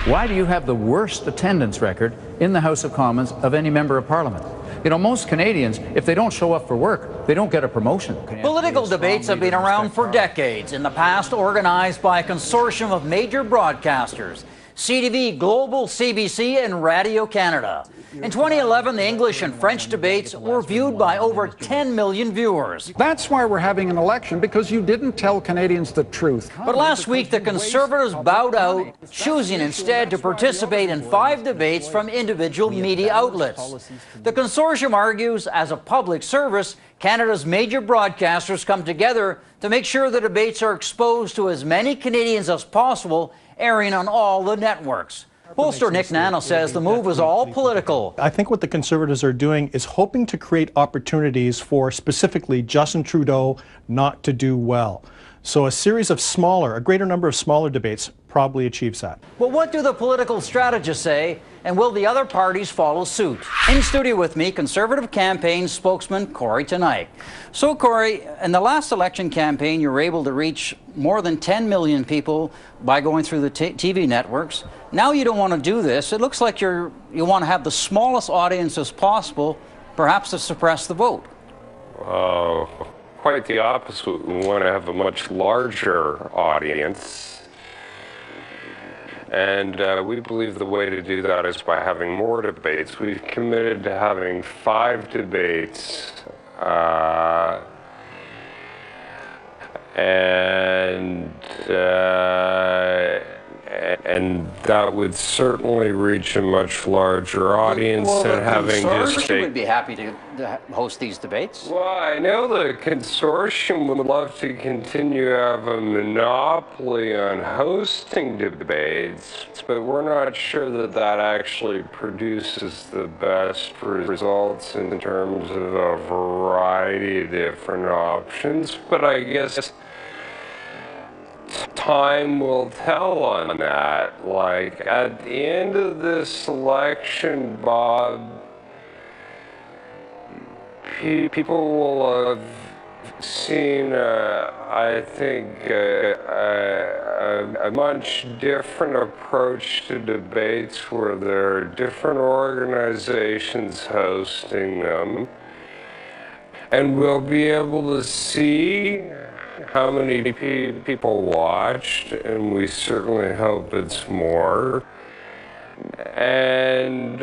Why do you have the worst attendance record in the House of Commons of any member of Parliament? You know, most Canadians, if they don't show up for work, they don't get a promotion. Political debates have been around for decades, in the past organized by a consortium of major broadcasters, CTV Global, CBC, and Radio Canada. In 2011, the English and French debates were viewed by over 10 million viewers. That's why we're having an election, because you didn't tell Canadians the truth. But last week, the Conservatives bowed out, choosing instead to participate in 5 debates from individual media outlets. The consortium argues, as a public service, Canada's major broadcasters come together to make sure the debates are exposed to as many Canadians as possible, airing on all the networks. Pollster Nick Nano says the move is all political. I think what the Conservatives are doing is hoping to create opportunities for specifically Justin Trudeau not to do well. So a greater number of smaller debates probably achieves that. Well, what do the political strategists say, and will the other parties follow suit? In studio with me, Conservative campaign spokesman Corey Tonight. So, Corey, in the last election campaign, you were able to reach more than 10 million people by going through the TV networks. Now you don't want to do this. It looks like you want to have the smallest audience as possible, perhaps to suppress the vote. Quite the opposite. We want to have a much larger audience. And we believe the way to do that is by having more debates. We've committed to having 5 debates, and that would certainly reach a much larger audience than having just the consortium would be happy to host these debates. Well, I know the consortium would love to continue to have a monopoly on hosting debates, but we're not sure that that actually produces the best results in terms of a variety of different options. But I guess time will tell on that. Like, at the end of this election, Bob, people will have seen, I think, a much different approach to debates where there are different organizations hosting them. And we'll be able to see how many people watched, and we certainly hope it's more. And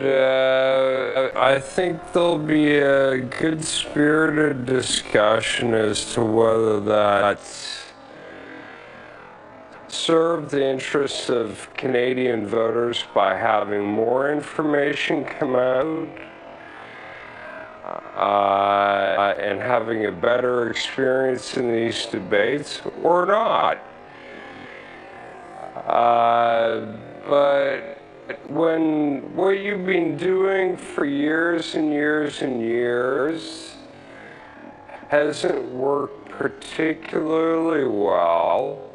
I think there'll be a good-spirited discussion as to whether that served the interests of Canadian voters by having more information come out, and having a better experience in these debates, or not. But when what you've been doing for years and years and years hasn't worked particularly well,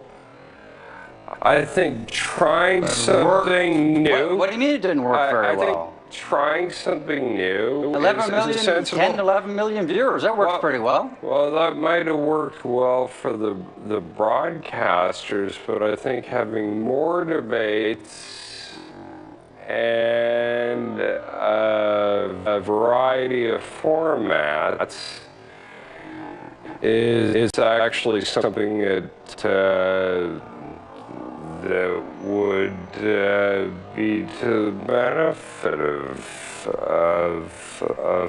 I think trying something new... What do you mean it didn't work very well? Trying something new. 11 million viewers, that works pretty well. Well, that might have worked well for the broadcasters, but I think having more debates and a variety of formats is actually something that would be to the benefit of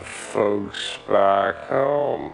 folks back home.